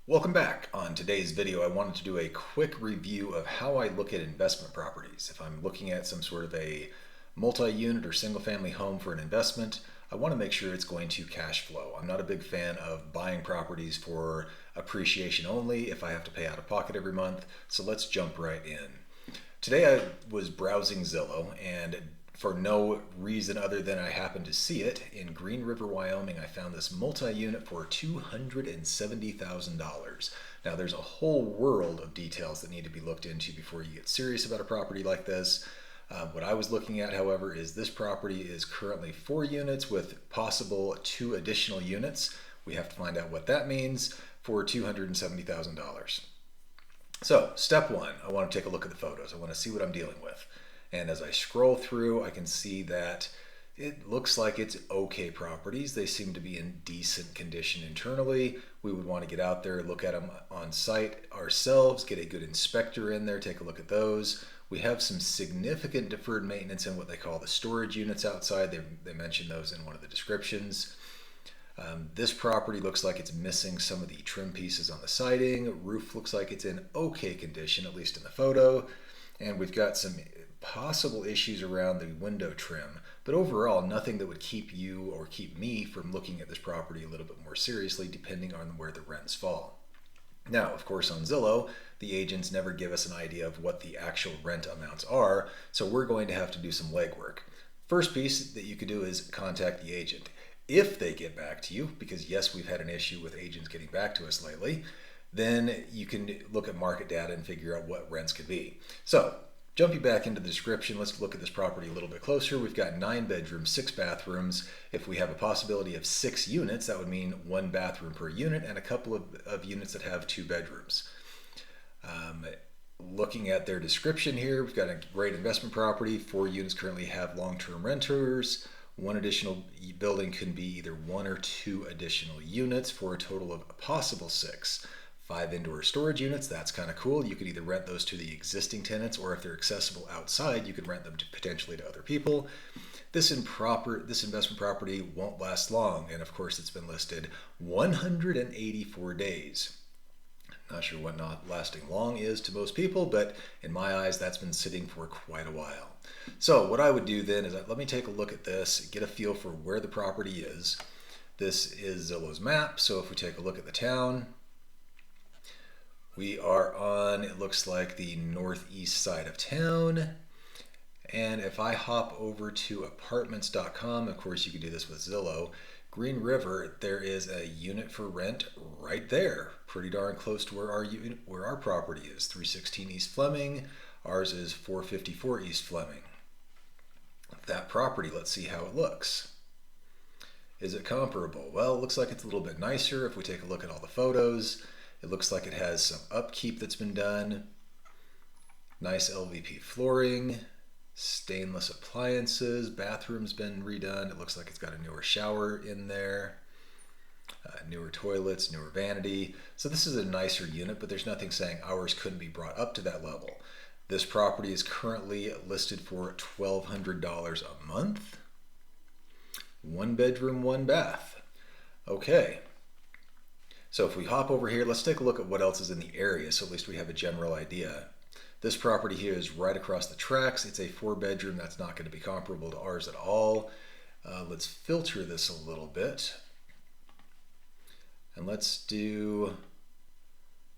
Welcome back. On today's video, I wanted to do a quick review of how I look at investment properties. If I'm looking at some sort of a multi-unit or single-family home for an investment, I want to make sure it's going to cash flow. I'm not a big fan of buying properties for appreciation only if I have to pay out of pocket every month, so let's jump right in. Today I was browsing Zillow, and for no reason other than I happened to see it, in Green River, Wyoming, I found this multi-unit for $270,000. Now there's a whole world of details that need to be looked into before you get serious about a property like this. What I was looking at, however, is this property is currently 4 units with possible 2 additional units. We have to find out what that means for $270,000. So, step 1, I want to take a look at the photos. I want to see what I'm dealing with. And as I scroll through, I can see that it looks like it's okay properties. They seem to be in decent condition internally. We would want to get out there, look at them on site ourselves, get a good inspector in there, take a look at those. We have some significant deferred maintenance in what they call the storage units outside. They mentioned those in one of the descriptions. This property looks like it's missing some of the trim pieces on the siding. Roof looks like it's in okay condition, at least in the photo. And we've got some possible issues around the window trim, but overall nothing that would keep you or keep me from looking at this property a little bit more seriously depending on where the rents fall. Now, of course, on Zillow, the agents never give us an idea of what the actual rent amounts are, so we're going to have to do some legwork. First piece that you could do is contact the agent. If they get back to you, because yes, we've had an issue with agents getting back to us lately, then you can look at market data and figure out what rents could be. So, jumping back into the description, let's look at this property a little bit closer. We've got 9 bedrooms, 6 bathrooms. If we have a possibility of 6 units, that would mean 1 bathroom per unit and a couple of units that have 2 bedrooms. Looking at their description here, we've got a great investment property. 4 units currently have long-term renters. 1 additional building can be either 1 or 2 additional units for a total of a possible 6. 5 indoor storage units, that's kind of cool. You could either rent those to the existing tenants, or if they're accessible outside, you could rent them potentially to other people. This investment property won't last long, and of course it's been listed 184 days. Not sure what not lasting long is to most people, but in my eyes that's been sitting for quite a while. So what I would do then is let me take a look at this, get a feel for where the property is. This is Zillow's map, so if we take a look at the town, we are on, it looks like, the northeast side of town. And if I hop over to apartments.com, of course you can do this with Zillow, Green River, there is a unit for rent right there, pretty darn close to where our property is, 316 East Fleming. Ours is 454 East Fleming. That property, let's see how it looks. Is it comparable? Well, it looks like it's a little bit nicer if we take a look at all the photos. It looks like it has some upkeep that's been done. Nice LVP flooring, stainless appliances, bathroom's been redone. It looks like it's got a newer shower in there, newer toilets, newer vanity. So this is a nicer unit, but there's nothing saying ours couldn't be brought up to that level. This property is currently listed for $1,200 a month. 1 bedroom, 1 bath. Okay. So if we hop over here, let's take a look at what else is in the area, so at least we have a general idea. This property here is right across the tracks. It's a 4 bedroom. That's not going to be comparable to ours at all. Let's filter this a little bit. And let's do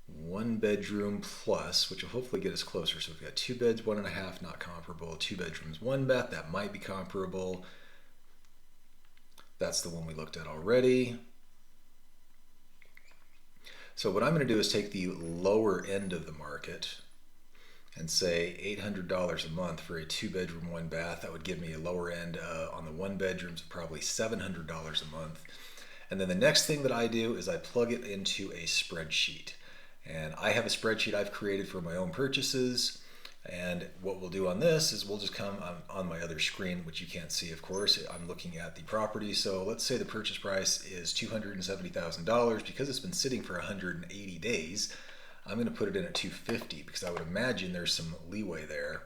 1 bedroom plus, which will hopefully get us closer. So we've got 2 beds, 1.5, not comparable. 2 bedrooms, 1 bath, that might be comparable. That's the one we looked at already. So what I'm going to do is take the lower end of the market and say $800 a month for a 2 bedroom, 1 bath. That would give me a lower end on the 1 bedrooms of probably $700 a month. And then the next thing that I do is I plug it into a spreadsheet. And I have a spreadsheet I've created for my own purchases. And what we'll do on this is we'll just come on my other screen, which you can't see, of course. I'm looking at the property. So let's say the purchase price is $270,000. Because it's been sitting for 180 days, I'm going to put it in at $250 because I would imagine there's some leeway there.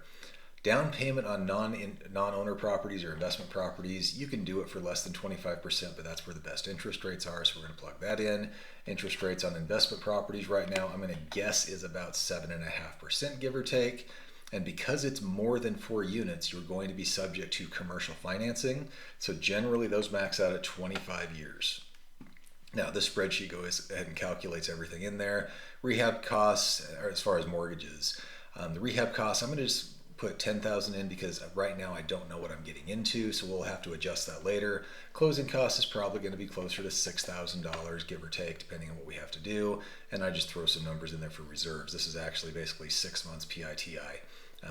Down payment on non-owner properties or investment properties, you can do it for less than 25%, but that's where the best interest rates are, so we're going to plug that in. Interest rates on investment properties right now, I'm going to guess is about 7.5%, give or take. And because it's more than 4 units, you're going to be subject to commercial financing. So generally those max out at 25 years. Now this spreadsheet goes ahead and calculates everything in there. Rehab costs, or as far as mortgages. The rehab costs, I'm going to just put 10,000 in because right now I don't know what I'm getting into, so we'll have to adjust that later. Closing costs is probably going to be closer to $6,000, give or take, depending on what we have to do. And I just throw some numbers in there for reserves. This is actually basically 6 months PITI,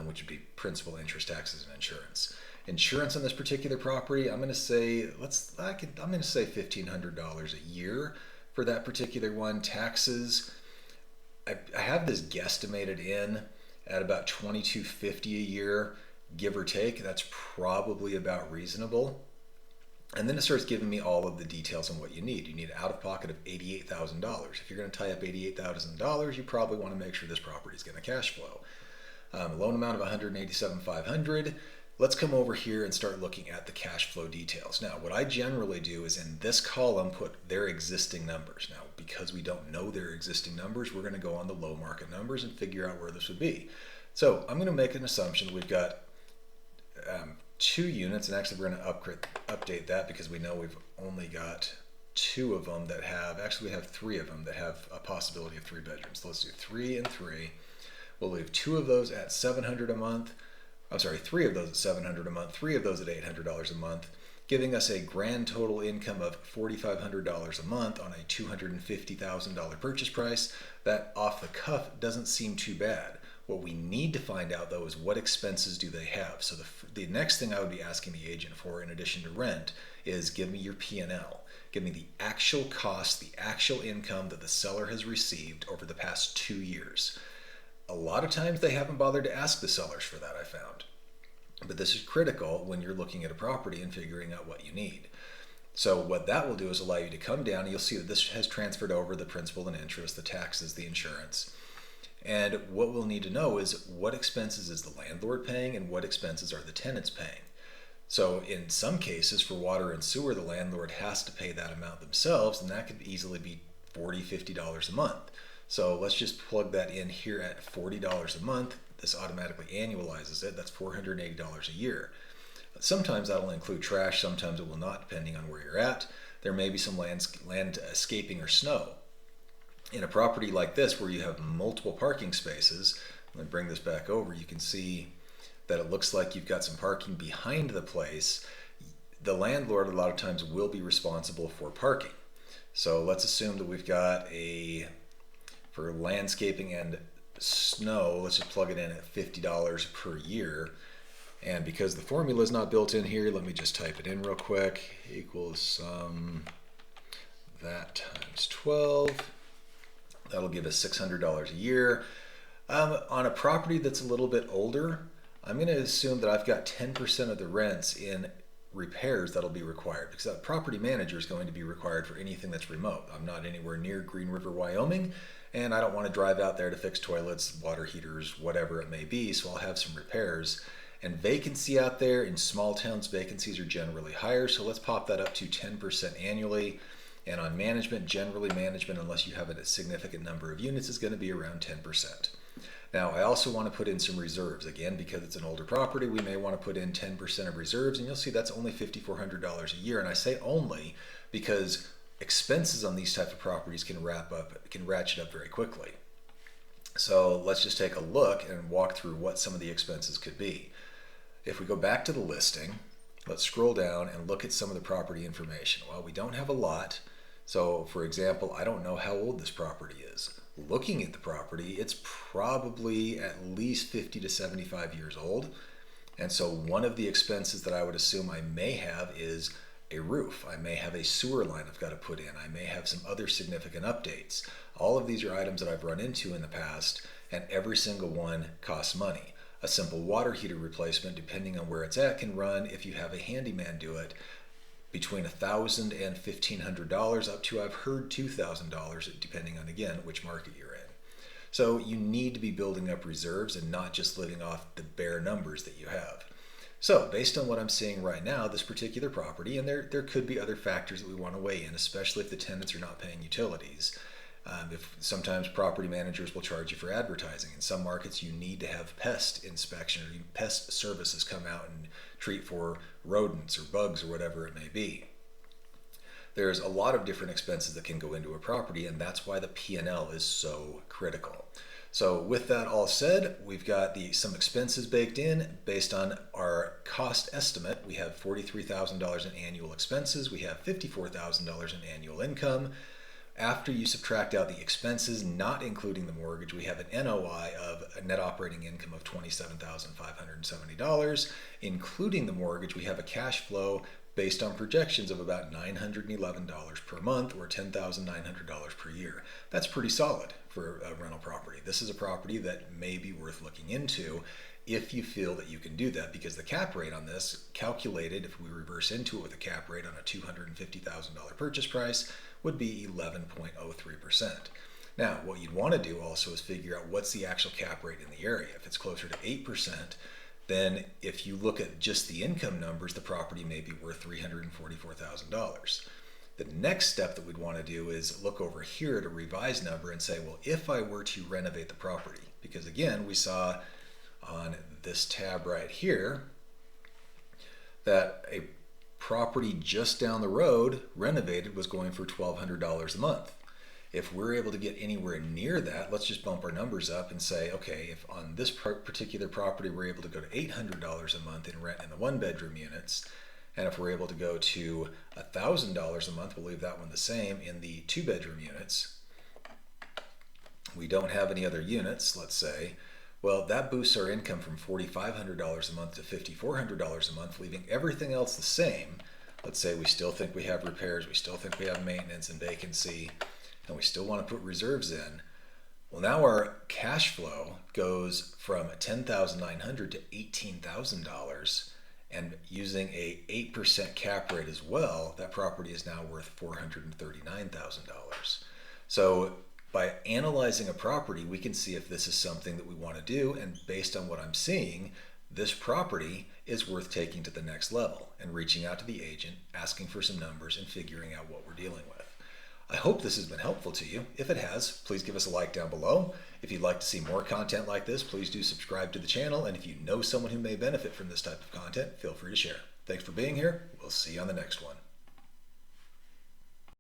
which would be principal, interest, taxes, and insurance. Insurance on this particular property, I'm going to say $1,500 a year for that particular one. Taxes, I have this guesstimated in at about $2,250 a year, give or take. That's probably about reasonable. And then it starts giving me all of the details on what you need. You need an out-of-pocket of $88,000. If you're going to tie up $88,000, you probably want to make sure this property is going to cash flow. A loan amount of $187,500. Let's come over here and start looking at the cash flow details. Now, what I generally do is in this column put their existing numbers. Now, because we don't know their existing numbers, we're going to go on the low market numbers and figure out where this would be. So I'm going to make an assumption that we've got 2 units, and actually we're going to update that because we know we've only got 2 of them that have, actually we have 3 of them that have a possibility of 3 bedrooms. So let's do 3 and 3. We'll leave 2 of those at $700 a month. I'm sorry, 3 of those at $700 a month, 3 of those at $800 a month, giving us a grand total income of $4,500 a month on a $250,000 purchase price. That off the cuff doesn't seem too bad. What we need to find out though is what expenses do they have. So the next thing I would be asking the agent for, in addition to rent, is give me your P&L. Give me the actual cost, the actual income that the seller has received over the past 2 years. A lot of times they haven't bothered to ask the sellers for that, I found. But this is critical when you're looking at a property and figuring out what you need. So what that will do is allow you to come down and you'll see that this has transferred over the principal and interest, the taxes, the insurance. And what we'll need to know is what expenses is the landlord paying and what expenses are the tenants paying. So in some cases for water and sewer, the landlord has to pay that amount themselves, and that could easily be $40, $50 a month. So let's just plug that in here at $40 a month. This automatically annualizes it. That's $480 a year. Sometimes that'll include trash, sometimes it will not, depending on where you're at. There may be some landscaping or snow. In a property like this where you have multiple parking spaces, let me bring this back over, you can see that it looks like you've got some parking behind the place. The landlord a lot of times will be responsible for parking. So let's assume that we've got for landscaping and snow, let's just plug it in at $50 per year. And because the formula is not built in here, let me just type it in real quick. Equals that times 12. That'll give us $600 a year. On a property that's a little bit older, I'm going to assume that I've got 10% of the rents in repairs that'll be required, because that property manager is going to be required for anything that's remote. I'm not anywhere near Green River, Wyoming, and I don't want to drive out there to fix toilets, water heaters, whatever it may be, so I'll have some repairs. And vacancy out there, in small towns, vacancies are generally higher, so let's pop that up to 10% annually. And on management, generally management, unless you have a significant number of units, is going to be around 10%. Now, I also want to put in some reserves. Again, because it's an older property, we may want to put in 10% of reserves, and you'll see that's only $5,400 a year. And I say only because expenses on these type of properties can ratchet up very quickly. So let's just take a look and walk through what some of the expenses could be. If we go back to the listing, let's scroll down and look at some of the property information. Well, we don't have a lot. So for example, I don't know how old this property is. Looking at the property, it's probably at least 50 to 75 years old. And so one of the expenses that I would assume I may have is a roof. I may have a sewer line I've got to put in. I may have some other significant updates. All of these are items that I've run into in the past, and every single one costs money. A simple water heater replacement, depending on where it's at, can run, if you have a handyman do it, between $1,000 and $1,500 up to, I've heard, $2,000, depending on, again, which market you're in. So you need to be building up reserves and not just living off the bare numbers that you have. So based on what I'm seeing right now, this particular property, and there could be other factors that we want to weigh in, especially if the tenants are not paying utilities. If sometimes property managers will charge you for advertising. In some markets, you need to have pest inspection or pest services come out and treat for rodents or bugs or whatever it may be. There's a lot of different expenses that can go into a property, and that's why the P&L is so critical. So with that all said, we've got some expenses baked in based on our cost estimate. We have $43,000 in annual expenses. We have $54,000 in annual income. After you subtract out the expenses, not including the mortgage, we have an NOI of a net operating income of $27,570. Including the mortgage, we have a cash flow based on projections of about $911 per month or $10,900 per year. That's pretty solid for a rental property. This is a property that may be worth looking into if you feel that you can do that, because the cap rate on this, calculated if we reverse into it with a cap rate on a $250,000 purchase price, would be 11.03%. Now, what you'd want to do also is figure out what's the actual cap rate in the area. If it's closer to 8%, then if you look at just the income numbers, the property may be worth $344,000. The next step that we'd want to do is look over here at a revised number and say, well, if I were to renovate the property, because again, we saw on this tab right here that a property just down the road renovated was going for $1,200 a month. If we're able to get anywhere near that, let's just bump our numbers up and say, okay, if on this particular property we're able to go to $800 a month in rent in the one-bedroom units, and if we're able to go to $1,000 a month, we'll leave that one the same in the two-bedroom units. We don't have any other units, let's say. Well, that boosts our income from $4,500 a month to $5,400 a month, leaving everything else the same. Let's say we still think we have repairs, we still think we have maintenance and vacancy, and we still want to put reserves in. Well, now our cash flow goes from $10,900 to $18,000, and using a 8% cap rate as well, that property is now worth $439,000. So by analyzing a property, we can see if this is something that we want to do, and based on what I'm seeing, this property is worth taking to the next level and reaching out to the agent, asking for some numbers, and figuring out what we're dealing with. I hope this has been helpful to you. If it has, please give us a like down below. If you'd like to see more content like this, please do subscribe to the channel, and if you know someone who may benefit from this type of content, feel free to share. Thanks for being here. We'll see you on the next one.